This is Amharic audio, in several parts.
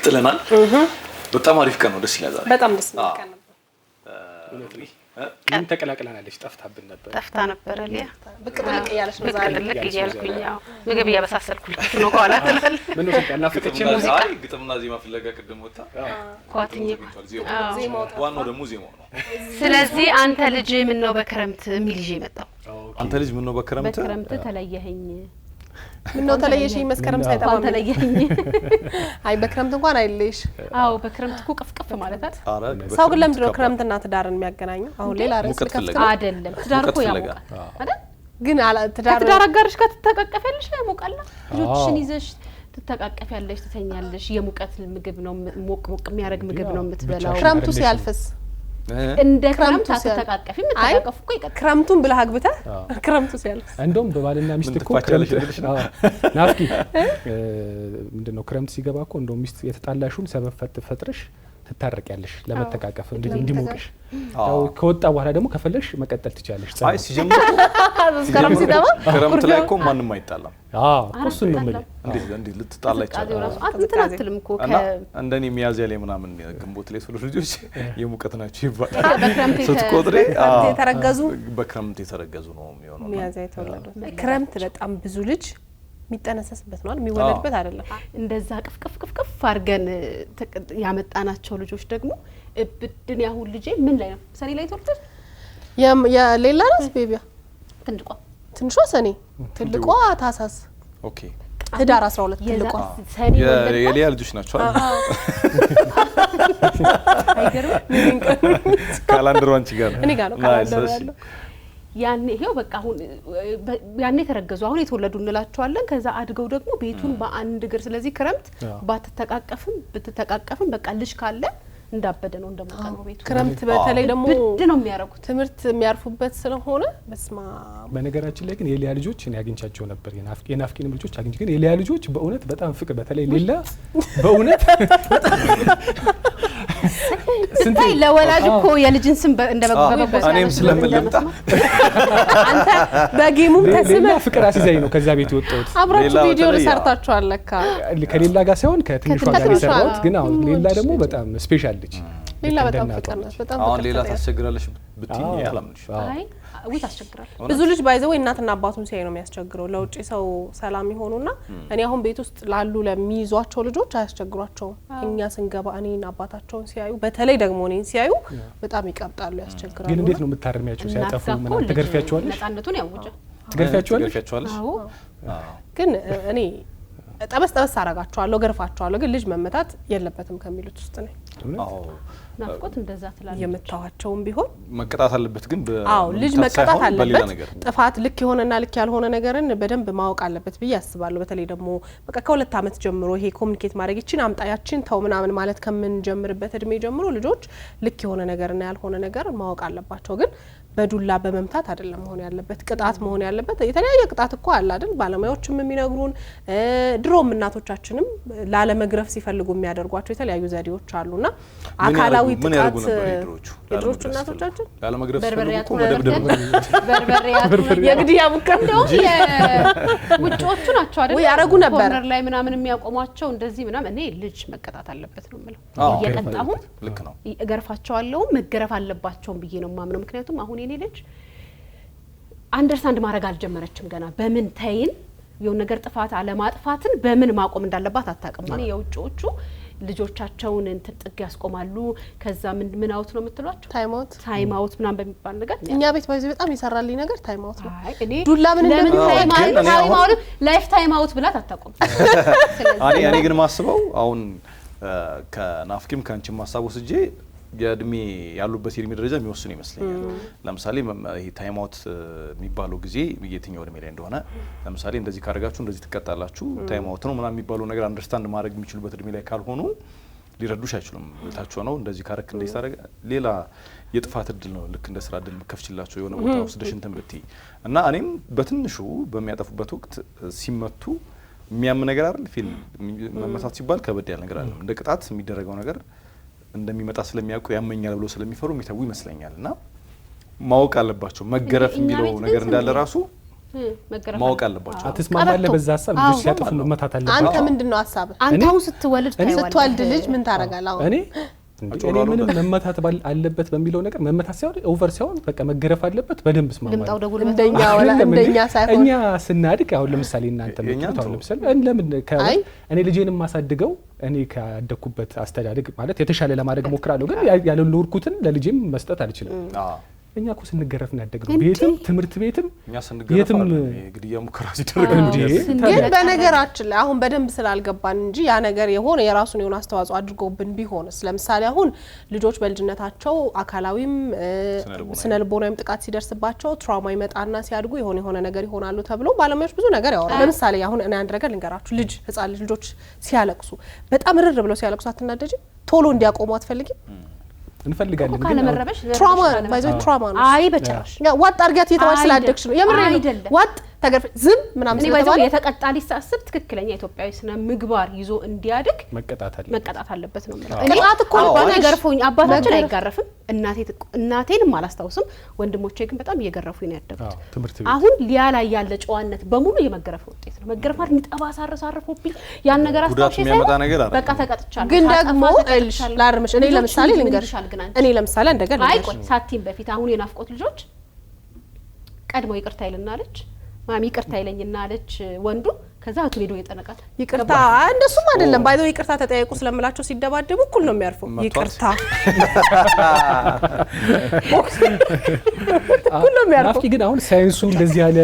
ቀጥለናል በጣም አሪፍ ቀን ነው ደስ ይላል ዛሬ በጣም ደስ ይላል ቀን ነበር ምን ተቀላቅለናለች ጠፍታብን ነበር ጠፍታ ነበር ሊያ ብቅ ብቅ እያለች ነው ዛሬ ልክ እያልኩኝ ያው ምግብ እያበሳሰልኩልሽ ነው ኋላ ትላል ምን ነው ተናፍቀችን ሙዚቃ ግጥምና ዜማ ፍለጋ ቅድም ወጣ ኳትኝ ዜማው ዋናው ደግሞ ዜማው ነው ስለዚህ አንተ ልጅ ምን ነው በክረምት ሚል ይዤ መጣው አንተ ልጅ ምን ነው በክረምት ተለየኸኝ ምን ነው ተለየሽኝ መስከረም ሳይጠባ ተለየኸኝ አይ በክረምት እንኳን አይለሽ አዎ በክረምት እኮ ቅፍቅፍ ማለት አይደል ሰው ግን ለምንድን ነው ክረምትና ትዳርን የሚያገናኘው አሁን ሌላ ርዕስ ከፍተህ አይደለም ትዳር እኮ ያሞቃል አይደል ግን ትዳር አጋርሽ ጋር ትተቃቀፊያለሽ ያሞቃል ልጆችሽን ይዘሽ ትተቃቀፊያለሽ ትተኛለሽ የሙቀት ምግብ ነው ሞቅ የሚያረግ ምግብ ነው የምትበላው ክረምቱ ሲያልፍስ እንደ ክረምት አትተቃቀፊ የምትተቃቀፉ እኮ ይቀጥላል ክረምቱን ብለህ አግብተህ ክረምቱ ሲያልፍ እንደውም በባልና ሚስት እኮ ክረምት ናፍቂ ምንድነው ክረምት ሲገባ እኮ እንደውም ሚስት የተጣላሹን ሰበብ ፈጥረሽ ትታረቂያለሽ ለመተቃቀፍ እንዲሞቅሽ ያው ከወጣ በኋላ ደግሞ ከፈለሽ መቀጠል ትችያለሽ አይ ሲጀምር ክረምት ሲገባ ክረምት ላይ እኮ ማንንም አይጣላም እሱን ነው ማለት እንዴ ልትጣላ ይችላል አትተናትልም እኮ እንደኔ ሚያዚያ ላይ ምናምን ግንቦት ላይ ሰሉ ልጆች የሙቀት ናቸው ይባላል ስትቆጥሪ የተረገዙ በክረምት የተረገዙ ነው የሚሆነው ሚያዚያ የተወለዱ ክረምት በጣም ብዙ ልጅ የሚጠነሰስበት ነው የሚወለድበት አይደለም እንደዛ ቅፍቅፍ አርገን ያመጣናቸው ልጆች ደግሞ እብድን ያሁን ልጄ ምን ላይ ነው ሰኔ ላይ ተወልደሽ የሌላ ራስ ቤቢያ ትንሿ ሰኔ ትልቋ ታሳስ ኦኬ ህዳር 12 ትልቋ ሰኔ የሊያ ልጆች ናቸው አይገርም ካላንደሩ አንቺ ጋር እኔ ጋር ነው ካላንደሩ ያለው ያኔ ይሄው በቃ አሁን ያኔ ተረገዙ አሁን የተወለዱ እንላቸዋለን ከዛ አድገው ደግሞ ቤቱን በአንድ እግር ስለዚህ ክረምት ብትተቃቀፍም በቃ ልጅ ካለ እንዳበደ ነው እንደሞቀ ነው ቤቱ ክረምት በተለይ ደግሞ ብድ ነው የሚያረጉት ትምህርት የሚያርፉበት ስለሆነ በስማ በነገራችን ላይ ግን የሊያ ልጆች እኔ አግኝቻቸው ነበር የናፍቂንም ልጆች አግኝቼ ግን የሊያ ልጆች በእውነት በጣም ፍቅር በተለይ ሌላ በእውነት ስንታይ ለወላጅ እኮ የልጅን ስም እንደበጎ እኔም ስለምልምጣ አንተ በጌሙም ተስመ ፍቅር አሲዛይ ነው ከዛ ቤት ወጣሁት አብራችሁ ቪዲዮ ሰርታችኋል ለካ ከሌላ ጋር ሳይሆን ከትንሿ ጋር የሰራሁት ግን አሁን ሌላ ደግሞ በጣም ስፔሻል ልጅ ሌላ በጣም ፍቅር ነው በጣም አሁን ሌላ ታስቸግራለሽ ብትኝ ያላምንሽ አይ ወይ ታስቸግራል ብዙ ልጅ ባይዘው እናትና አባቱን ሲያይ ነው የሚያስቸግረው ለውጪ ሰው ሰላም ይሆኑና እኔ አሁን ቤት ውስጥ ላሉ ለሚይዟቸው ልጆች አያስቸግሯቸውም እኛ ስንገባ እኔን አባታቸውን ሲያዩ በተለይ ደግሞ እኔን ሲያዩ በጣም ይቀብጣሉ ያስቸግራሉ ግን እንዴት ነው የምታርሚያቸው ሲያጠፉ ምናምን ተገርፊያቸዋለሽ ነፃነቱን ያውጀ ትገርፊያቸዋለሽ አዎ ግን እኔ ጠበስ አረጋቸዋለሁ ገርፋቸዋለሁ ግን ልጅ መመታት የለበትም ከሚሉት ውስጥ ነኝ አዎ ናፍቆት እንደዛ ትላለች የምታዋቸውም ቢሆን መቀጣት አለበት ግን አዎ ልጅ መቀጣት አለበት ጥፋት ልክ የሆነና ልክ ያልሆነ ነገርን በደንብ ማወቅ አለበት ብዬ አስባለሁ በተለይ ደግሞ በቃ ከሁለት አመት ጀምሮ ይሄ ኮሙኒኬት ማድረግ ይችን አምጣያችን ተው ምናምን ማለት ከምን ጀምርበት እድሜ ጀምሮ ልጆች ልክ የሆነ ነገርና ያልሆነ ነገር ማወቅ አለባቸው ግን በዱላ በመምታት አይደለም መሆን ያለበት ቅጣት መሆን ያለበት የተለያየ ቅጣት እኮ አለ አይደል ባለሙያዎችም የሚነግሩን ድሮም እናቶቻችንም ላለመግረፍ ሲፈልጉ የሚያደርጓቸው የተለያዩ ዘዴዎች አሉና አካላዊ ጥቃት የድሮቹ እናቶቻችን ላለመግረፍ በርበሬያቱ ሲፈልጉ መደብደብ የግድያ ሙከራ እንደው የውጮቹ ናቸው አይደል ወይ ያረጉ ነበር ኮርነር ላይ ምናምን የሚያቆሟቸው እንደዚህ ምናምን እኔ ልጅ መቀጣት አለበት ነው የምለው እየቀጣሁ ልክ ነው እገርፋቸዋለሁ መገረፍ አለባቸው ብዬ ነው ማምነው ምክንያቱም አሁን የኔ ልጅ አንደርስታንድ ማድረግ አልጀመረችም ገና በምን ታይን የሆነ ነገር ጥፋት አለማጥፋትን በምን ማቆም እንዳለባት አታውቅም ማለት የውጮቹ ልጆቻቸውን እንትን ጥግ ያስቆማሉ ከዛ ምን አውት ነው የምትሏቸው ታይም አውት ምናምን በሚባል ነገር እኛ ቤት ባይዘ በጣም ይሰራልኝ ነገር ታይም አውት ነው አይ እኔ ዱላ ምን እንደምን ታይም አውት ላይፍ ታይም አውት ብላት አታውቅም እኔ ግን ማስበው አሁን ከናፍቂም ካንቺም ማሳቡ ስጄ የእድሜ ያሉበት የእድሜ ደረጃ የሚወስኑ ይመስለኛል ለምሳሌ ይሄ ታይም አውት የሚባለው ጊዜ የትኛው እድሜ ላይ እንደሆነ ለምሳሌ እንደዚህ ካረጋችሁ እንደዚህ ትቀጣላችሁ ታይም አውት ነው ምናምን የሚባለው ነገር አንደርስታንድ ማድረግ የሚችሉበት እድሜ ላይ ካልሆኑ ሊረዱሽ አይችሉም ታችሁ ነው እንደዚህ ካረክ እንደዚህ ታረጋ ሌላ የጥፋት እድል ነው ልክ እንደ ስራ እድል ከፍችላቸው የሆነ ቦታ ወስደሽ እንትን ብትይ እና እኔም በትንሹ በሚያጠፉበት ወቅት ሲመቱ የሚያም ነገር አይደል ፊልም መመታት ሲባል ከበድ ያለ ነገር አለ እንደ ቅጣት የሚደረገው ነገር እንደሚመጣ ስለሚያውቁ ያመኛል ብሎ ስለሚፈሩ የሚተው ይመስለኛልና ማወቅ አለባቸው መገረፍ የሚለው ነገር እንዳለ ራሱ ማወቅ አለባቸው። አትስማማለህ በዛ ሀሳብ ልጅ ሲያጠፉ መመታት አለባቸው። አንተ ምንድነው ሀሳብህ? አንተው ስትወልድ ልጅ ምን ታረጋለህ? አሁን እኔ ምንም መመታት አለበት በሚለው ነገር መመታት ሳይሆን ኦቨር ሳይሆን በቃ መገረፍ አለበት። በደንብ ስማማለሁ። እንደኛ ሳይሆን እኛ ስናድግ አሁን ለምሳሌ እናንተ ምትሉት አሁን ለምሳሌ ለምን እኔ ልጄንም ማሳድገው እኔ ካደኩበት አስተዳደግ ማለት የተሻለ ለማድረግ ሞክራለሁ፣ ግን ያለልኩትን ለልጄም መስጠት አልችልም። እኛ እኮ ስንገረፍ እናደግነው ቤትም ትምህርት ቤትም እኛ ስንገረፍ ግድያ ሙከራ ሲደረግ እንጂ ግን በነገራችን ላይ አሁን በደንብ ስላልገባን እንጂ ያ ነገር የሆነ የራሱን የሆነ አስተዋጽኦ አድርጎብን ቢሆንስ ለምሳሌ አሁን ልጆች በልጅነታቸው አካላዊም ስነልቦናዊም ጥቃት ሲደርስባቸው ትራውማ ይመጣና ሲያድጉ የሆነ ነገር ይሆናሉ ተብሎ ባለሙያዎች ብዙ ነገር ያወራሉ። ለምሳሌ አሁን እኔ አንድ ነገር ልንገራችሁ፣ ህፃን ልጆች ሲያለቅሱ በጣም ርር ብለው ሲያለቅሱ አትናደጂ? ቶሎ እንዲያቆሙ አትፈልጊም? እንፈልጋለን ግን ካለመረበሽ ትራውማ ነው። አይ በጭራሽ ዋጥ አርጋት የተባለ ስላደግሽ ነው የምር አይደለም። ዋጥ ተገርፍ ዝም ምናምን ስለተባለ የተቀጣ ሊሳስብ ትክክለኛ ኢትዮጵያዊ ስነ ምግባር ይዞ እንዲያድግ መቀጣት አለበት ነው ማለት። እኔ እኮ ነገርፎኝ አባታችን አይጋረፍም፣ እናቴንም አላስታውስም። ወንድሞቼ ግን በጣም እየገረፉኝ ነው ያደጉት። አሁን ሊያ ላይ ያለ ጨዋነት በሙሉ የመገረፍ ውጤት ነው። መገረፍ ማለት የሚጠባሳ አረሳርፎብኝ ያን ነገር አስታውሽ ሳይሆን በቃ ተቀጥቻለሁ። ግን ደግሞ ላርምሽ እኔ ለምሳሌ ልንገርሽ፣ እኔ ለምሳሌ እንደገና ልንገርሽ ሳቲም በፊት አሁን የናፍቆት ልጆች ቀድሞ ይቅርታ ይልናለች ማሚ ይቅርታ ይለኝና አለች ወንዱ። ከዛ አቶ ሄዶ ይጠነቃል። ይቅርታ እንደሱም አይደለም ባይዘው ይቅርታ ተጠያይቁ ስለምላቸው ሲደባደቡ እኩል ነው የሚያርፉ። ይቅርታ እኩል ነው የሚያርፉ። ናፍቂ ግን አሁን ሳይንሱ እንደዚህ ያለ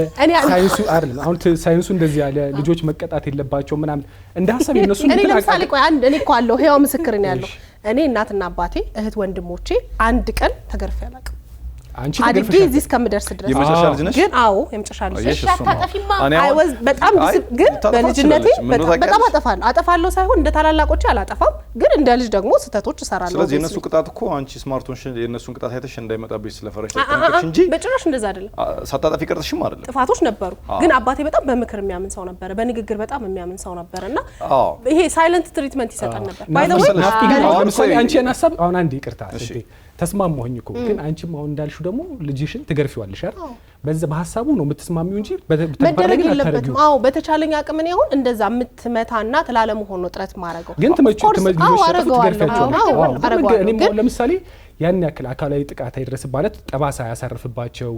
ሳይንሱ አይደለም አሁን ሳይንሱ እንደዚህ ያለ ልጆች መቀጣት የለባቸው ምናምን እንደ ሐሳብ የነሱ እኔ ለምሳሌ ቆይ እኔ እኮ አለው ህያው ምስክር ነው ያለው። እኔ እናትና አባቴ እህት ወንድሞቼ አንድ ቀን ተገርፌ አላውቅም። አድጌ እዚህ እስከምደርስ ድረስ ግን የመጨረሻ ልጅ ነሽ። አይወዝ በጣም ግን በልጅነቴ በጣም አጠፋለሁ ሳይሆን እንደ ታላላቆቼ አላጠፋም፣ ግን እንደ ልጅ ደግሞ ስህተቶች እሰራለሁ። ስለዚህ የነሱ ቅጣት እኮ አንቺ ስማርቶንሽ የነሱን ቅጣት አይተሽ እንዳይመጣብሽ ስለፈረሽ ተጠንቀቅሽ እንጂ በጭራሽ እንደዛ አይደለም። ሳታጠፊ ቀርተሽም አይደለም። ጥፋቶች ነበሩ፣ ግን አባቴ በጣም በምክር የሚያምን ሰው ነበር፣ በንግግር በጣም የሚያምን ሰው ነበርና ይሄ ሳይለንት ትሪትመንት ይሰጣል ነበር። ባይ ዘ ወይ ለምሳሌ አንቺ የናሳብ አሁን አንዴ ይቅርታ ተስማማሁኝ እኮ ግን አንቺም አሁን እንዳልሽው ደግሞ ልጅሽን ትገርፊዋለሽ አይደል? በዛ በሐሳቡ ነው የምትስማሚው እንጂ መደረግ የለበትም። በተቻለኝ አቅም ነው አሁን እንደዛ የምትመታና ተላለመሆን ነው ጥረት ማረገው። ግን ትገርፊያቸው ለምሳሌ ያን ያክል አካላዊ ጥቃት አይደረስ ማለት ጠባሳ ያሳርፍባቸው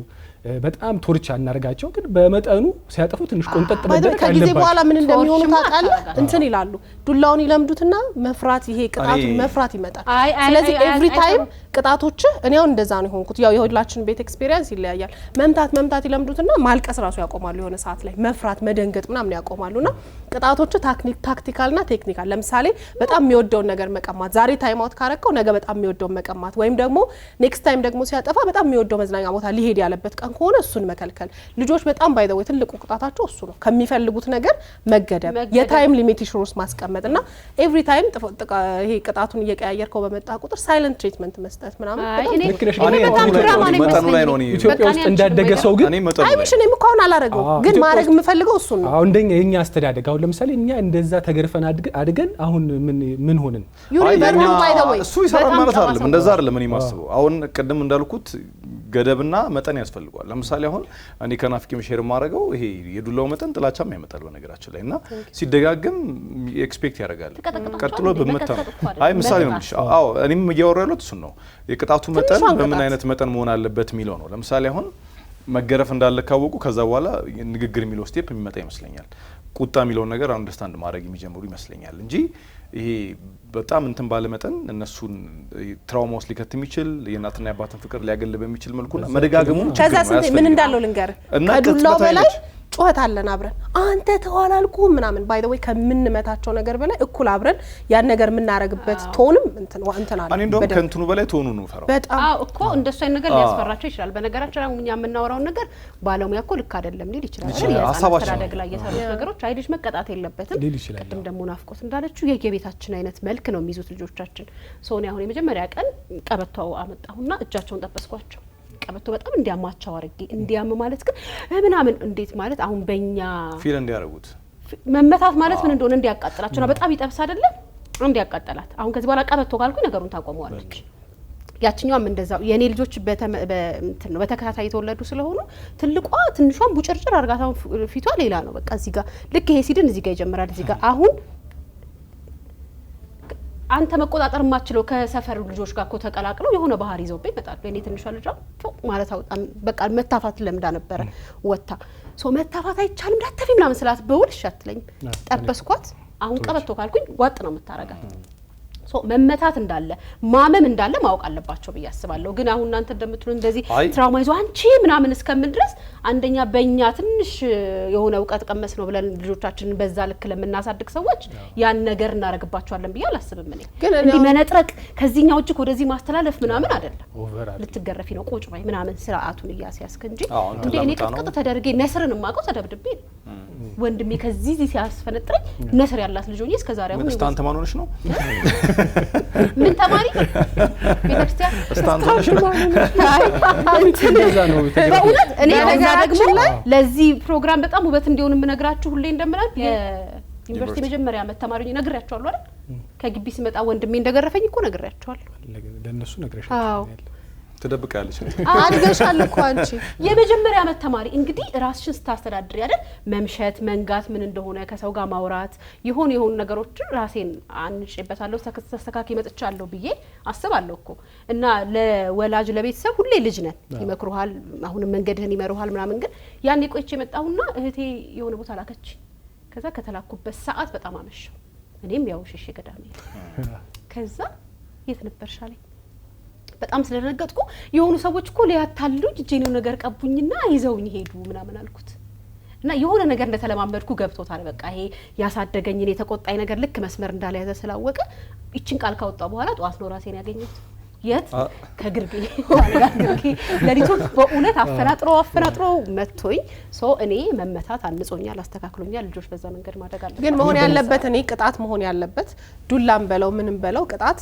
በጣም ቶርቻ እናርጋቸው፣ ግን በመጠኑ ሲያጠፉ ትንሽ ቆንጠጥ መደረግ አለበት። ከጊዜ በኋላ ምን እንደሚሆኑ ታውቃለህ? እንትን ይላሉ ዱላውን ይለምዱትና መፍራት ይሄ ቅጣቱ መፍራት ይመጣል። ስለዚህ ኤቭሪ ታይም ቅጣቶች እኔ አሁን እንደዛ ነው ሆንኩት። ያው የሁላችን ቤት ኤክስፒሪየንስ ይለያያል። መምታት ይለምዱትና ማልቀስ ራሱ ያቆማሉ። የሆነ ሰዓት ላይ መፍራት መደንገጥ ምናምን ያቆማሉና ቅጣቶች ታክቲካልና ቴክኒካል። ለምሳሌ በጣም የሚወደውን ነገር መቀማት፣ ዛሬ ታይም አውት ካረከው ነገ በጣም የሚወደውን መቀማት፣ ወይም ደግሞ ኔክስት ታይም ደግሞ ሲያጠፋ በጣም የሚወደው መዝናኛ ቦታ ሊሄድ ያለበት ቀን ከሆነ እሱን መከልከል። ልጆች በጣም ባይ ዘ ወይ ትልቁ ቅጣታቸው እሱ ነው። ከሚፈልጉት ነገር መገደብ፣ የታይም ሊሚቴሽን ውስጥ ማስቀመጥና ኤቭሪ ታይም ይሄ ቅጣቱን እየቀያየርከው በመጣ ቁጥር ሳይለንት ትሪትመንት መስጠት ምናምን መጠኑ ላይ ነው። ኢትዮጵያ ውስጥ እንዳደገ ሰው ግን አይምሽ እኔም እኮ አሁን አላረገው፣ ግን ማድረግ የምፈልገው እሱ ነው። አሁን እንደኛ የኛ አስተዳደግ አሁን ለምሳሌ እኛ እንደዛ ተገርፈን አድገን አሁን ምን ሆንን? እሱ ይሰራል ማለት አይደለም። እንደዛ አይደለም እኔ ማስበው። አሁን ቅድም እንዳልኩት ገደብና መጠን ያስፈልጋል። ለምሳሌ አሁን እኔ ከናፍቂም ሼር ማረገው ይሄ የዱላው መጠን ጥላቻም ያመጣል በነገራችን ላይ እና ሲደጋገም ኤክስፔክት ያደርጋል ቀጥሎ በመታ ምሳሌ ነው። እኔም እያወራሁ ያለሁት እሱን ነው። የቅጣቱ መጠን በምን አይነት መጠን መሆን አለበት የሚለው ነው። ለምሳሌ አሁን መገረፍ እንዳለ ካወቁ ከዛ በኋላ ንግግር የሚለው ስቴፕ የሚመጣ ይመስለኛል። ቁጣ የሚለው ነገር አንደርስታንድ ማድረግ የሚጀምሩ ይመስለኛል እንጂ ይሄ በጣም እንትን ባለ መጠን እነሱን ትራውማ ውስጥ ሊከት የሚችል የእናትና የአባትን ፍቅር ሊያገል በሚችል መልኩ መደጋገሙ ከዛ ምን እንዳለው ልንገር ከዱላው በላይ ጩኸት አለን አብረን አንተ ተዋላልኩ ምናምን ባይ ዘ ወይ ከምንመታቸው ነገር በላይ እኩል አብረን ያን ነገር የምናረግበት ቶንም እንትን አለ። እኔ እንደውም ከእንትኑ በላይ ቶኑ ነው ፈራው በጣም እኮ እንደሱ አይነት ነገር ሊያስፈራቸው ይችላል። በነገራችን ላይ እኛ የምናወራው ነገር ባለሙያ እኮ ልክ አይደለም ሊል ይችላል። አስተዳደግ ላይ የሰሩት ነገሮች አይልሽ መቀጣት የለበትም። ቅድም ደግሞ ናፍቆት እንዳለችው የየቤታችን አይነት መልክ ነው የሚይዙት ልጆቻችን። ሶኒ አሁን የመጀመሪያ ቀን ቀበቷው አመጣሁና እጃቸውን ጠበስኳቸው። ቀበቶ በጣም እንዲያማቸው አርጌ እንዲያም ማለት ግን ምናምን እንዴት ማለት አሁን በእኛ ፊል እንዲያረጉት መመታት ማለት ምን እንደሆነ እንዲያቃጥላቸው ነው። በጣም ይጠብስ አይደለም እንዲያቃጥላት። አሁን ከዚህ በኋላ ቀበቶ ካልኩኝ ነገሩን ታቆመዋለች። ያችኛውም እንደዛው የኔ ልጆች በተከታታይ የተወለዱ ስለሆኑ ትልቋ ትንሿን ቡጭርጭር አርጋታው ፊቷ ሌላ ነው። በቃ እዚህ ጋር ልክ ይሄ ሲድን እዚህ ጋር ይጀምራል። እዚህ ጋር አሁን አንተ መቆጣጠር ማችለው ከሰፈር ልጆች ጋር ተቀላቅለው የሆነ ባህሪ ይዘውብኝ ይመጣሉ። የኔ ትንሿ ልጅ ማለት አውጣን በቃ መታፋት ለምዳ ነበር ወጣ መታፋት አይቻልም እንዳትፊ ምናምን ስላት በውልሽ አትለኝ ጠበስኳት። አሁን ቀበቶ ካልኩኝ ዋጥ ነው የምታረጋት። መመታት እንዳለ ማመም እንዳለ ማወቅ አለባቸው ብዬ አስባለሁ። ግን አሁን እናንተ እንደምትሉ እንደዚህ ትራውማይዞ አንቺ ምናምን እስከምን ድረስ አንደኛ በእኛ ትንሽ የሆነ እውቀት ቀመስ ነው ብለን ልጆቻችንን በዛ ልክ ለምናሳድግ ሰዎች ያን ነገር እናረግባቸዋለን ብዬ አላስብም። እኔ እንዲህ መነጥረቅ ከዚህኛው እጅ ወደዚህ ማስተላለፍ ምናምን አይደለም። ልትገረፊ ነው ቁጭ ባይ ምናምን ስርዓቱን እያስያዝክ እንጂ እንዴ እኔ ቅጥቅጥ ተደርጌ ነስርን ማቀው ተደብድቤ ነው ወንድሜ ከዚህ ሲያስፈነጥረኝ ነስር ያላት ልጅ ሆኜ እስከ ዛሬ አሁን ስታንት ማን ሆነሽ ነው? ምን ተማሪ ቤተክርስቲያን ስታንት ሆነሽ ነው? በእውነት እኔ ከዛ ደግሞ ለዚህ ፕሮግራም በጣም ውበት እንዲሆን የምነግራችሁ ሁሌ እንደምናል የዩኒቨርሲቲ መጀመሪያ ዓመት ተማሪ ነኝ ነግሬያቸዋለሁ አይደል? ከግቢ ሲመጣ ወንድሜ እንደገረፈኝ እኮ ነግሬያቸዋለሁ። ለነሱ ነግሬሻለሁ። ትደብቃለሽ አድገሻል እኮ አንቺ የመጀመሪያ ዓመት ተማሪ እንግዲህ ራስሽን ስታስተዳድሪ አይደል መምሸት መንጋት ምን እንደሆነ ከሰው ጋር ማውራት የሆኑ ነገሮች ራሴን አንጭበታለሁ ተስተካኪ መጥቻለሁ ብዬ አስባለሁ እኮ እና ለወላጅ ለቤተሰብ ሁሌ ልጅ ነን ይመክሩሃል አሁን መንገድህን ይመሩሃል ምናምን ግን ያኔ ቆይቼ መጣሁና እህቴ የሆነ ቦታ ላከች ከዛ ከተላኩበት ሰዓት በጣም አመሸው እኔም ያው ሸሽ ገዳሜ ከዛ የት ነበርሻለኝ በጣም ስለደነገጥኩ የሆኑ ሰዎች እኮ ሊያታሉኝ እጄን ነገር ቀቡኝና ይዘውኝ ሄዱ ምናምን አልኩት እና የሆነ ነገር እንደተለማመድኩ ገብቶታል በቃ ይሄ ያሳደገኝ እኔ ተቆጣይ ነገር ልክ መስመር እንዳልያዘ ስላወቀ እቺን ቃል ካወጣ በኋላ ጧት ነው ራሴን ያገኘሁት የት ከግርጌ ለሊቱ በእውነት አፈናጥሮ መጥቶኝ እኔ መመታት አንጾኛል አስተካክሎኛል ልጆች በዛ መንገድ ማደግ አለበት ግን መሆን ያለበት እኔ ቅጣት መሆን ያለበት ዱላም በለው ምንም በለው ቅጣት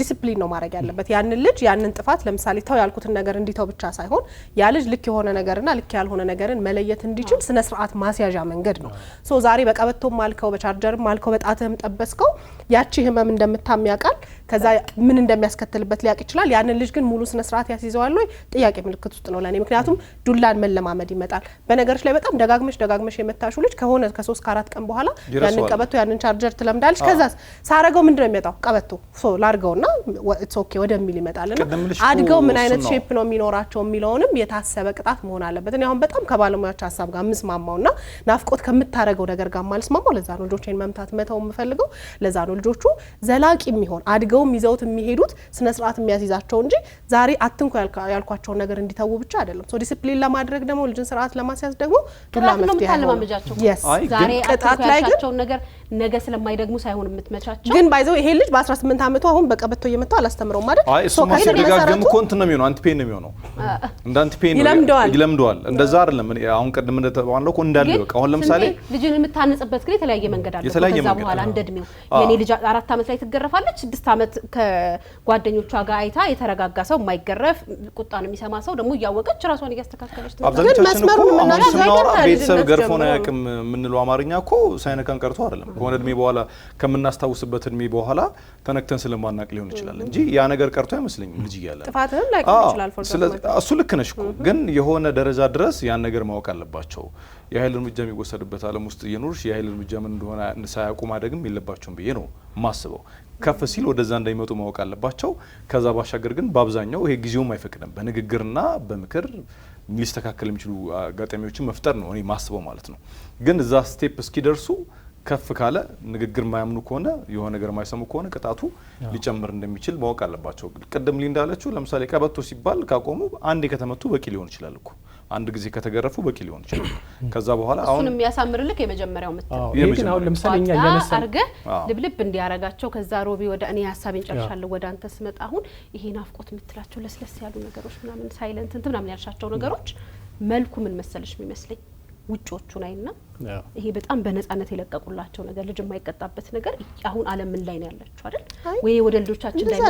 ዲሲፕሊን ነው ማድረግ ያለበት ያንን ልጅ ያንን ጥፋት ለምሳሌ ታው ያልኩትን ነገር እንዲታው ብቻ ሳይሆን ያ ልጅ ልክ የሆነ ነገርና ልክ ያልሆነ ነገርን መለየት እንዲችል ስነ ስርዓት ማስያዣ መንገድ ነው ዛሬ በቀበቶም ማልከው በቻርጀርም ማልከው በጣትህም ጠበስከው ያቺ ህመም እንደምታም ያቃል ከዛ ምን እንደሚያስከትልበት ሊያቅ ይችላል ያንን ልጅ ግን ሙሉ ስነ ስርዓት ያስይዘዋል ወይ ጥያቄ ምልክት ውስጥ ነው ለኔ ምክንያቱም ዱላን መለማመድ ይመጣል በነገርሽ ላይ በጣም ደጋግመሽ የመታሹ ልጅ ከሆነ ከ3 ከ4 ቀን በኋላ ያንን ቀበቶ ያንን ቻርጀር ትለምዳለሽ ከዛ ሳረጋው ምንድነው የሚመጣው ቀበቶ ላርጋው it's okay ወደሚል ይመጣልና አድገው ምን አይነት ሼፕ ነው የሚኖራቸው የሚለውንም የታሰበ ቅጣት መሆን አለበት እኔ አሁን በጣም ከባለሙያዎች ሐሳብ ጋር ምስማማውና ናፍቆት ከምታረገው ነገር ጋር ማልስማማው ለዛ ነው ልጆቼን መምታት መተው የምፈልገው ለዛ ነው ልጆቹ ዘላቂ የሚሆን አድገው ይዘውት የሚሄዱት ስነ ስርዓት የሚያስይዛቸው እንጂ ዛሬ አትንኩ ያልኳቸው ነገር እንዲታው ብቻ አይደለም ዲሲፕሊን ለማድረግ ደግሞ ልጅን ስርዓት ለማስያዝ ደግሞ ዱላ መፍትሄ ታለማመጃቸው ዛሬ ቅጣት ላይ ግን ነገር ነገ ስለማይደግሙ ሳይሆን የምትመቻቸው ግን ባይዘው ይሄ ልጅ በ18 አመቱ አሁን በቀበቶ እየመጣው አላስተምረውም ማለት እሱ ማስደጋገም ኮንት ነው የሚሆነው አንቲፔን ነው የሚሆነው እንደ አንቲፔን ይለምደዋል እንደዛ አይደለም አሁን ቀድም እንደተባለው እንዳለ በቃ አሁን ለምሳሌ ልጅን የምታነጽበት ግን የተለያየ መንገድ አለ ከዛ በኋላ እንደድሜው የኔ ልጅ 4 አመት ላይ ትገረፋለች 6 አመት ከጓደኞቿ ጋር አይታ የተረጋጋ ሰው የማይገረፍ ቁጣን የሚሰማ ሰው ደግሞ ያወቀች ራሷን ያስተካከለች አብዛኞቻችን እኮ አሁን ቤተሰብ ገርፎ ነው ያቅም ምንለው አማርኛ እኮ ሳይነካን ቀርቶ አይደለም ከሆነ እድሜ በኋላ ከምናስታውስበት እድሜ በኋላ ተነክተን ስለማናቅ ሊሆን ይችላል እንጂ ያ ነገር ቀርቶ አይመስልኝም ልጅ ይያለ ጥፋትህም ላይ ቆም ይችላል ስለዚህ እሱ ልክ ነሽ እኮ ግን የሆነ ደረጃ ድረስ ያን ነገር ማወቅ አለባቸው የኃይል እርምጃ የሚወሰድበት ዓለም ውስጥ እየኖርሽ የኃይል እርምጃ ምን እንደሆነ ሳያውቁ ማደግም የለባቸውም ብዬ ነው ማስበው ከፍ ሲል ወደዛ እንዳይመጡ ማወቅ አለባቸው ከዛ ባሻገር ግን በአብዛኛው ይሄ ጊዜውም አይፈቅድም በንግግርና በምክር ሊስተካከል የሚችሉ አጋጣሚዎችን መፍጠር ነው እኔ ማስበው ማለት ነው ግን እዛ ስቴፕ እስኪደርሱ ከፍ ካለ ንግግር ማያምኑ ከሆነ የሆነ ነገር ማይሰሙ ከሆነ ቅጣቱ ሊጨምር እንደሚችል ማወቅ አለባቸው ቀደም ሊንዳለችው ለምሳሌ ቀበቶ ሲባል ካቆሙ አንዴ ከተመቱ በቂ ሊሆን ይችላል እኮ አንድ ጊዜ ከተገረፉ በቂ ሊሆን ይችላል ከዛ በኋላ አሁን እሱን የሚያሳምርልክ የመጀመሪያው ምትል ይሄን አሁን ለምሳሌ እኛ ያነሳን አርገ ልብልብ እንዲያረጋቸው ከዛ ሮቢ ወደ እኔ ሐሳቤን ጨርሻለሁ ወደ አንተ ስመጣ አሁን ይሄ ናፍቆት ምትላቸው ለስለስ ያሉ ነገሮች ምናምን ሳይለንት እንት ምናምን ያልሻቸው ነገሮች መልኩ ምን መሰለሽ የሚመስለኝ ውጮቹ ናይና ይሄ በጣም በነጻነት የለቀቁላቸው ነገር ልጅ የማይቀጣበት ነገር አሁን ዓለም ምን ላይ ነው ያለችው አይደል? ወይ ወደ ልጆቻችን ላይ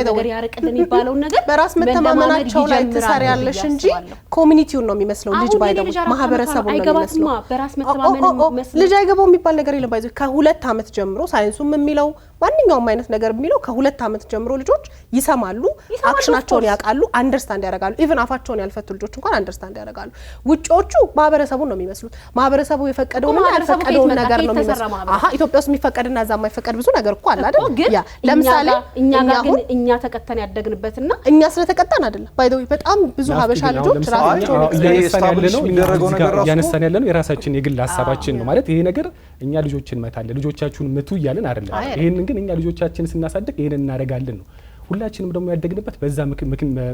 ነገር ያርቅልን ይባለው ነገር በራስ መተማመናቸው ላይ ትሰሪያለሽ እንጂ ኮሚኒቲውን ነው የሚመስለው ልጅ ባይደው ማህበረሰቡን ነው የሚመስለው። በራስ መተማመን መስሎ ልጅ አይገባው የሚባል ነገር የለም። ባይዘው ከ2 አመት ጀምሮ ሳይንሱም የሚለው ማንኛውም አይነት ነገር የሚለው ከ2 አመት ጀምሮ ልጆች ይሰማሉ፣ አክሽናቸውን ያውቃሉ፣ አንደርስታንድ ያደርጋሉ። ኢቭን አፋቸውን ያልፈቱ ልጆች እንኳን አንደርስታንድ ያደርጋሉ። ውጪዎቹ ማህበረሰቡን ነው የሚመስሉት። ማህበረሰቡ የፈቀደውና ያልፈቀደውን ነገር ነው የሚመስለው። ኢትዮጵያ ውስጥ የሚፈቀድና እዛ የማይፈቀድ ብዙ ነገር እኮ አለ አይደል? ለምሳሌ እኛ ተቀጣን ያደግንበትና እኛ ስለተቀጣን አይደለም። ባይዘው በጣም ብዙ ሀበሻ ልጆች ራሳቸውን ያነሳን ያለነው የራሳችን የግል ሀሳባችን ነው ማለት ይሄ ነገር እኛ ልጆችን መታለ ልጆቻችሁን ምቱ ይያልን አይደለም። ይሄንን ግን እኛ ልጆቻችንን ስናሳድግ ይሄንን እናደርጋለን ነው። ሁላችንም ደግሞ ያደግንበት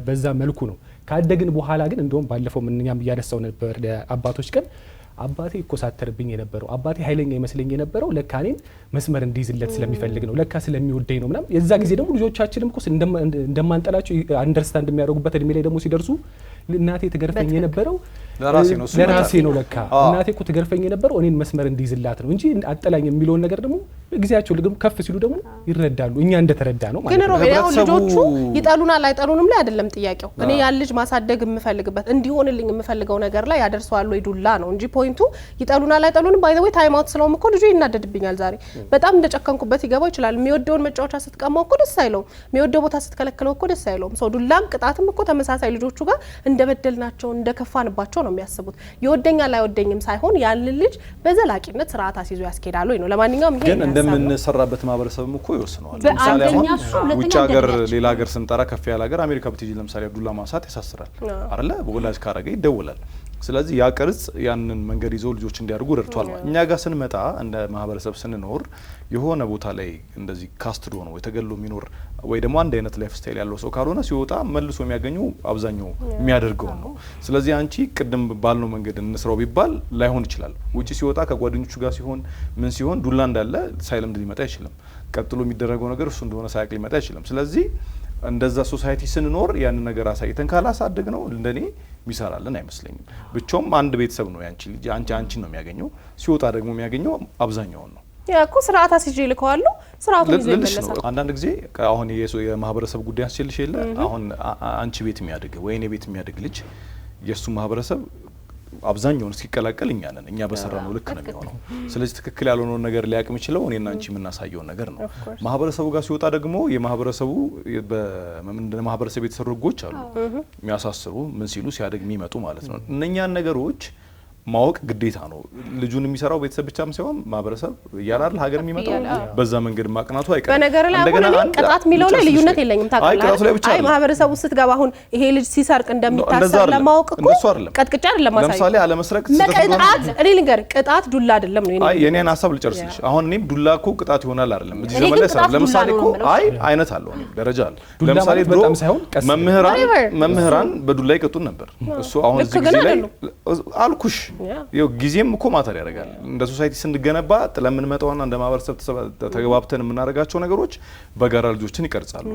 በዛ መልኩ ነው። ካደግን በኋላ ግን እንደውም ባለፈው ምንኛም ያነሳው ነበር ለአባቶች ቀን አባቴ ይኮሳተርብኝ የነበረው አባቴ ኃይለኛ ይመስለኝ የነበረው ለካ እኔን መስመር እንዲይዝለት ስለሚፈልግ ነው፣ ለካ ስለሚወደኝ ነው ምናምን። የዛ ጊዜ ደግሞ ልጆቻችንም እኮ እንደማንጠላቸው አንደርስታንድ የሚያደርጉበት እድሜ ላይ ደግሞ ሲደርሱ እናቴ ትገርፈኝ የነበረው ለራሴ ነው፣ ለካ እናቴ እኮ ትገርፈኝ የነበረው እኔን መስመር እንዲይዝላት ነው እንጂ አጠላኝ የሚለውን ነገር ደግሞ ግዚያቸው ልግም ከፍ ሲሉ ደግሞ ይረዳሉ። እኛ እንደተረዳ ነው ማለት ነው። ግን ነው ልጆቹ ይጠሉናል አይጠሉንም ላይ አይደለም ጥያቄው። እኔ ያን ልጅ ማሳደግ የምፈልግበት እንዲሆንልኝ የምፈልገው ነገር ላይ ያደርሰዋል ወይ ዱላ ነው እንጂ ፖይንቱ ይጠሉናል አይጠሉንም። ባይ ዘ ወይ ታይም አውት ስለውም እኮ ልጁ ይናደድብኛል ዛሬ በጣም እንደጨከንኩበት ይገባው ይችላል። የሚወደውን መጫወቻ ስትቀማው እኮ ደስ አይለውም፣ የሚወደው ቦታ ስትከለክለው እኮ ደስ አይለውም። ሰው ዱላም ቅጣትም እኮ ተመሳሳይ ልጆቹ ጋር እንደበደልናቸው እንደከፋንባቸው ነው የሚያስቡት። ይወደኛል አይወደኝም ሳይሆን ያን ልጅ በዘላቂነት ስርዓት አስይዞ ያስኬዳል ወይ ነው። ለማንኛውም ይሄ እንደምንሰራበት ማህበረሰብም እኮ ይወስነዋል። ለምሳሌ አሁን ውጭ ሀገር ሌላ ሀገር ስንጠራ ከፍ ያለ ሀገር አሜሪካ ብትጂ ለምሳሌ ዱላ ማንሳት ያሳስራል አይደለ? በወላጅ ካረገ ይደውላል። ስለዚህ ያ ቅርጽ ያንን መንገድ ይዘው ልጆች እንዲያድጉ ረድቷል ማለት። እኛ ጋር ስንመጣ እንደ ማህበረሰብ ስንኖር የሆነ ቦታ ላይ እንደዚህ ካስትዶ ነው የተገሎ የሚኖር ወይ ደግሞ አንድ አይነት ላይፍ ስታይል ያለው ሰው ካልሆነ ሲወጣ መልሶ የሚያገኘው አብዛኛው የሚያደርገው ነው። ስለዚህ አንቺ ቅድም ባልነው መንገድ እንስራው ቢባል ላይሆን ይችላል። ውጪ ሲወጣ ከጓደኞቹ ጋር ሲሆን ምን ሲሆን ዱላ እንዳለ ሳይለምድ ሊመጣ አይችልም። ቀጥሎ የሚደረገው ነገር እሱ እንደሆነ ሳያቅ ሊመጣ አይችልም። ስለዚህ እንደዛ ሶሳይቲ ስንኖር ያን ነገር አሳይተን ካላሳደግ ነው እንደኔ ሚሰራልን አይመስለኝም። ብቻውም አንድ ቤተሰብ ነው ያንቺ ልጅ አንቺን ነው የሚያገኘው። ሲወጣ ደግሞ የሚያገኘው አብዛኛውን ነው። ያኮ ስርዓት አስይዤ ልከዋለሁ ስርዓቱን ይዘው ይመለሳል። አንዳንድ ጊዜ አሁን የማህበረሰብ ጉዳይ አስችልሽ የለ አሁን አንቺ ቤት የሚያድግ ወይ እኔ ቤት የሚያድግ ልጅ የሱ ማህበረሰብ አብዛኛውን እስኪቀላቀል እኛ ነን። እኛ በሰራነው ልክ ነው የሚሆነው። ስለዚህ ትክክል ያልሆነውን ነገር ሊያቅ የሚችለው እኔና አንቺ የምናሳየው ነገር ነው። ማህበረሰቡ ጋር ሲወጣ ደግሞ የማህበረሰቡ በማህበረሰብ የተሰሩ ህጎች አሉ የሚያሳስሩ ምን ሲሉ ሲያድግ የሚመጡ ማለት ነው። እነኛን ነገሮች ማወቅ ግዴታ ነው። ልጁን የሚሰራው ቤተሰብ ብቻም ሳይሆን ማህበረሰብ ያላል ሀገር የሚመጣው በዛ መንገድ ማቅናቱ አይቀርም። በነገር ላይ አሁን ቅጣት የሚለው ላይ ልዩነት የለኝም ታውቃለህ። አይ ማህበረሰቡ ስትገባ አሁን ይሄ ልጅ ሲሰርቅ እንደሚታሰር ለማወቅ እኮ ቀጥቅጫ አይደለም ማሳይ። ለምሳሌ አለመስረቅ ቅጣት እኔ ልንገር ቅጣት ዱላ አይደለም ነው። አይ የኔን ሀሳብ ልጨርስልሽ። አሁን እኔም ዱላ እኮ ቅጣት ይሆናል አይደለም እዚህ ዘመን ላይ ሰው ለምሳሌ እኮ አይ አይነት አለው ደረጃ አለ። ለምሳሌ ድሮ መምህራን በዱላ ይቀጡን ነበር። እሱ አሁን እዚህ ጊዜ ላይ አልኩሽ ጊዜም እኮ ማተር ያደርጋል። እንደ ሶሳይቲ ስንገነባ ለምንመጣውና እንደ ማህበረሰብ ተገባብተን የምናደርጋቸው ነገሮች በጋራ ልጆችን ይቀርጻሉ።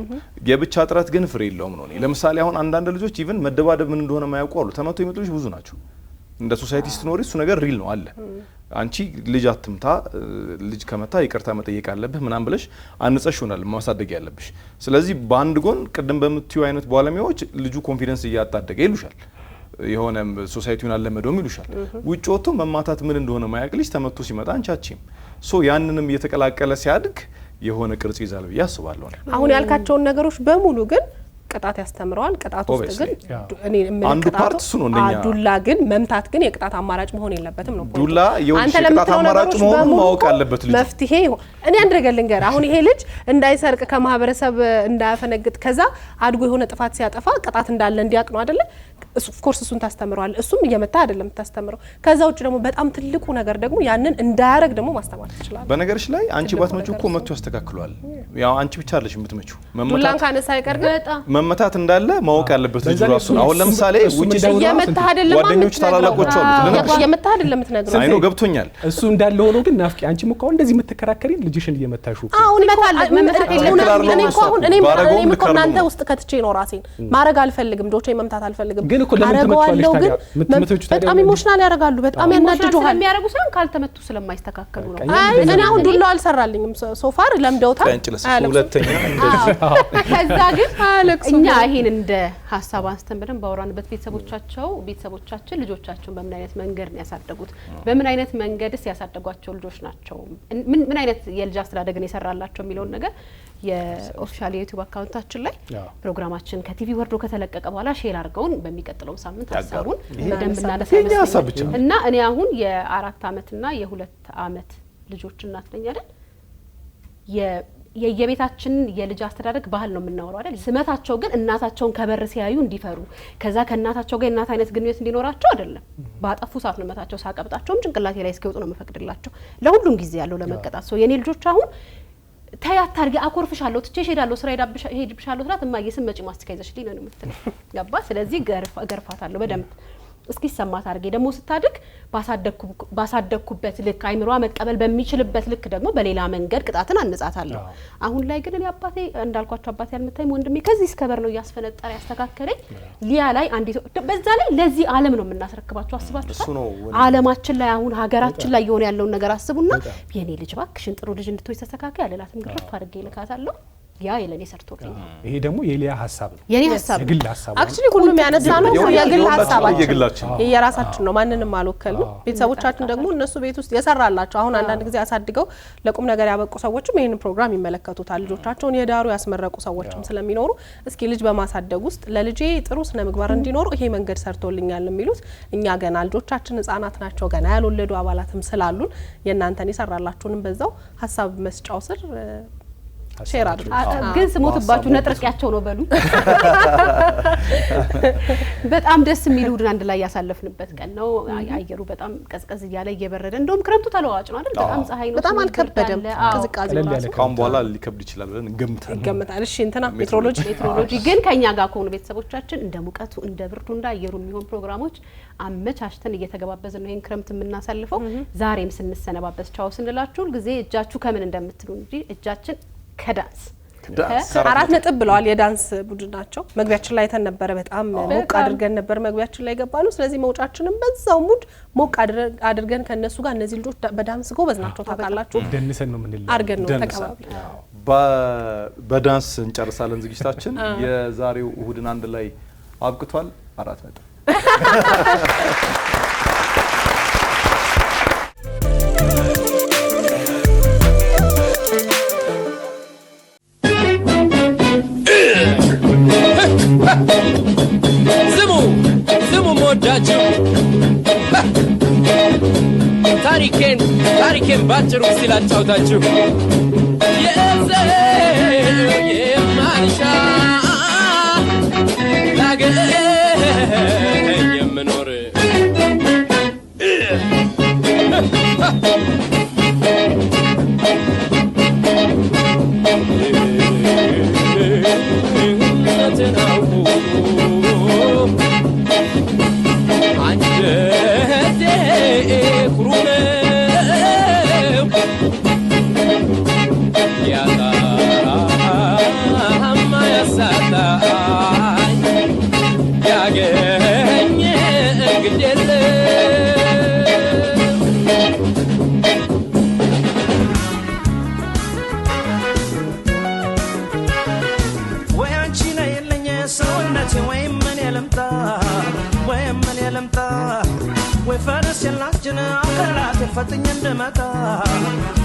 የብቻ ጥረት ግን ፍሬ የለውም ነው። ለምሳሌ አሁን አንዳንድ ልጆች ኢቭን መደባደብ ምን እንደሆነ ማያውቁ አሉ። ተመቶ የመጡ ልጆች ብዙ ናቸው። እንደ ሶሳይቲ ስትኖሪ እሱ ነገር ሪል ነው አለ። አንቺ ልጅ አትምታ፣ ልጅ ከመታ ይቅርታ መጠየቅ አለብህ ምናምን ብለሽ አንጸሽ ይሆናል ማሳደግ ያለብሽ። ስለዚህ በአንድ ጎን ቅድም በምትዩ አይነት ባለሙያዎች ልጁ ኮንፊደንስ እያጣደገ ይሉሻል። የሆነ ሶሳይቲውን አለመደውም ይሉሻል። ውጭ ወጥቶ መማታት ምን እንደሆነ ማያውቅ ልጅ ተመቶ ሲመጣ አንቻቺም ያንንም እየተቀላቀለ ሲያድግ የሆነ ቅርጽ ይዛል ብዬ አስባለሁ። አሁን ያልካቸውን ነገሮች በሙሉ ግን ቅጣት ያስተምረዋል። ቅጣት ውስጥ ግን እኔ አንዱ ፓርት እሱ ነው። እንደኛ ዱላ ግን መምታት ግን የቅጣት አማራጭ መሆን የለበትም ነው። ዱላ የቅጣት አማራጭ መሆኑን ማወቅ አለበት ልጅ። መፍትሄ እኔ አንድ ነገር ልንገር። አሁን ይሄ ልጅ እንዳይሰርቅ ከማህበረሰብ እንዳያፈነግጥ ከዛ አድጎ የሆነ ጥፋት ሲያጠፋ ቅጣት እንዳለ እንዲያቅ ነው አይደለ? ኦፍ ኮርስ እሱን ታስተምረዋል። እሱም እየመታ አይደለም ታስተምረው። ከዛ ውጭ ደግሞ በጣም ትልቁ ነገር ደግሞ ያንን እንዳያረግ ደግሞ ማስተማር ትችላለህ። በነገርሽ ላይ አንቺ ባትመጪው እኮ መጥቶ ያስተካክሏል። ያው አንቺ ብቻ አይደለሽ የምትመጪው። ዱላን ካነሳ አይቀር መመታት እንዳለ ማወቅ ያለበት ልጅ ራሱ ነው። አሁን ለምሳሌ ውጭ እየመታ አይደለም ጓደኞች ታላላቆች አሉት እየመታ አይደለም የምትነግረው። አይ ነው ገብቶኛል። እሱ እንዳለ ሆኖ ግን ናፍቂ አንቺም እኮ እንደዚህ የምትከራከሪ ልጅሽን እየመታሹ አሁን መታለች መመታት የለም። እኔ እኮ አሁን እኔ እኮ እናንተ ውስጥ ከትቼ ነው ራሴን ማረግ አልፈልግም። ዶቼ መምታት አልፈልግም። ግን እኮ ለምን ተመቷለሽ ታዲያ ምትመቶቹ ታዲያ በጣም ኢሞሽናል ያደርጋሉ በጣም ያናድዱሃል የሚያደርጉ ሳይሆን ካልተመቱ ስለማይስተካከሉ ነው አይ እኔ አሁን ዱላው አልሰራልኝም ሶፋር ለምደውታል ሁለተኛ ከዛ ግን እኛ ይሄን እንደ ሐሳብ አንስተን በደንብ ባወራንበት ቤተሰቦቻችን ልጆቻቸውን በምን አይነት መንገድ ነው ያሳደጉት በምን አይነት መንገድስ ያሳደጓቸው ልጆች ናቸው ምን አይነት የልጅ አስተዳደግን ይሰራላቸው የሚለው ነገር የኦፊሻል ዩቲዩብ አካውንታችን ላይ ፕሮግራማችን ከቲቪ ወርዶ ከተለቀቀ በኋላ ሼር አድርገውን በሚቀጥለው ሳምንት ሐሳቡን በደንብ እናነሳለን እና እኔ አሁን የ4 አመትና የ2 አመት ልጆች እናት ነኝ አይደል የየቤታችን የልጅ አስተዳደግ ባህል ነው የምናወራው አይደል ስመታቸው ግን እናታቸውን ከበር ሲያዩ እንዲፈሩ ከዛ ከእናታቸው ጋር እናት አይነት ግንኙነት እንዲኖራቸው አይደለም ባጠፉ ሰዓት ነው መታቸው ሳቀብጣቸውም ጭንቅላቴ ላይ እስኪወጡ ነው መፈቅድላቸው ለሁሉም ጊዜ ያለው ለመቀጣት ሰው የኔ ልጆች አሁን ታያት ታርጌ አኮርፍሻለሁ ትቼሽ ሄዳለሁ ስራ ሄድብሻለሁ ስራት እማዬ ስመጪ ማስቲካ ይዘሽልኝ ነው የምትለው ገባ ስለዚህ ገርፋታለሁ በደንብ እስኪ ሰማት አርጌ ደግሞ ስታድግ ባሳደኩበት ልክ አይምሯ መቀበል በሚችልበት ልክ ደግሞ በሌላ መንገድ ቅጣትን አንጻታለሁ አሁን ላይ ግን እኔ አባቴ እንዳልኳቸው አባቴ ያልመታኝ ወንድሜ ከዚህ እስከበር ነው ያስፈነጠረ ያስተካከለኝ ሊያ ላይ አንዲት በዛ ላይ ለዚህ ዓለም ነው የምናስረክባቸው አስባችሁ ዓለማችን ላይ አሁን ሀገራችን ላይ የሆነ ያለው ነገር አስቡና የኔ ልጅ ባክሽን ጥሩ ልጅ እንድትሆይ ተስተካከለ ያለላትም ግርፍ አድርጌ ልካታለሁ ያ የለኔ ሰርቶልኝ ይሄ ደግሞ የሊያ ሐሳብ ነው የኔ ሐሳብ የግል ሐሳብ አክቹሊ ሁሉም ያነሳ ነው የግል ሐሳባችን የራሳችን ነው ማንንም አልወከልንም ቤተሰቦቻችን ደግሞ እነሱ ቤት ውስጥ የሰራላቸው አሁን አንዳንድ ጊዜ አሳድገው ለቁም ነገር ያበቁ ሰዎችም ይሄን ፕሮግራም ይመለከቱታል ልጆቻቸውን የዳሩ ያስመረቁ ሰዎችም ስለሚኖሩ እስኪ ልጅ በማሳደግ ውስጥ ለልጄ ጥሩ ስነ ምግባር እንዲኖር ይሄ መንገድ ሰርቶልኛል የሚሉት እኛ ገና ልጆቻችን ህፃናት ናቸው ገና ያልወለዱ አባላትም ስላሉን የእናንተን ይሰራላችሁንም በዛው ሐሳብ መስጫው ስር ሼር አድርጉ ግን ስሞትባችሁ ነጥርቂያቸው ነው በሉ በጣም ደስ የሚል ውድን አንድ ላይ ያሳለፍንበት ቀን ነው አየሩ በጣም ቀዝቀዝ እያለ እየበረደ እንደውም ክረምቱ ተለዋጭ ነው አይደል በጣም ፀሐይ ነው በጣም አልከበደም ቅዝቃዜ ነው ካሁን በኋላ ሊከብድ ይችላል ብለን እንገምታለን እሺ እንትና ሜትሮሎጂ ግን ከኛ ጋር ከሆኑ ቤተሰቦቻችን እንደ ሙቀቱ እንደ ብርዱ እንደ አየሩ የሚሆን ፕሮግራሞች አመቻችተን እየተገባበዝን ነው ይሄን ክረምት የምናሳልፈው ዛሬም ስንሰነባበስ ቻው ስንላችሁ ጊዜ እጃችሁ ከምን እንደምትሉ እንጂ እጃችን ከዳንስ 4 ነጥብ ብለዋል የዳንስ ቡድን ናቸው መግቢያችን ላይ ተን ነበር በጣም ሞቅ አድርገን ነበር መግቢያችን ላይ ገባሉ ስለዚህ መውጫችንም በዛው ሙድ ሞቅ አድርገን ከነሱ ጋር እነዚህ ልጆች በዳንስ ጎበዝ ናቸው ታውቃላችሁ ደንሰን ነው ምን ይላል አድርገን ነው ተቀባብ በዳንስ እንጨርሳለን ዝግጅታችን የዛሬው እሁድን አንድ ላይ አብቅቷል 4 ነጥብ ስሙ ሞዳችሁ ታሪኬን ባጭሩ ሲላጫውታችሁ የዘው የማንሻ ላገኝ የምኖር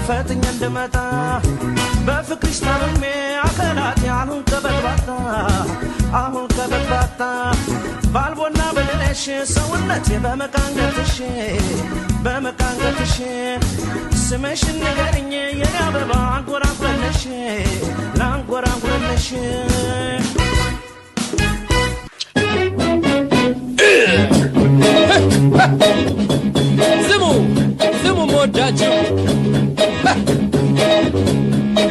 ፈጥኜ እንደመጣ በፍቅርሽ ታምሜ አካላቴ አሁን ከበባታ ባልቦና በሌለሽ ሰውነቴ በመቃንገትሽ ስምሽን ንገሪኝ የኔ አበባ ላንጎራጉረልሽ ስሙ ሞዳችሁ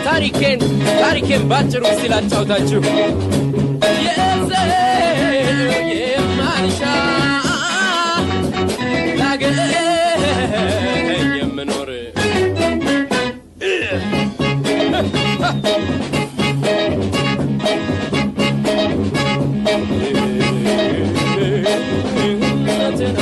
ታሪኬን ባጭሩ ሲላጫውታችሁ የዘው የማንሻ ላገኝ የምኖር እውነትን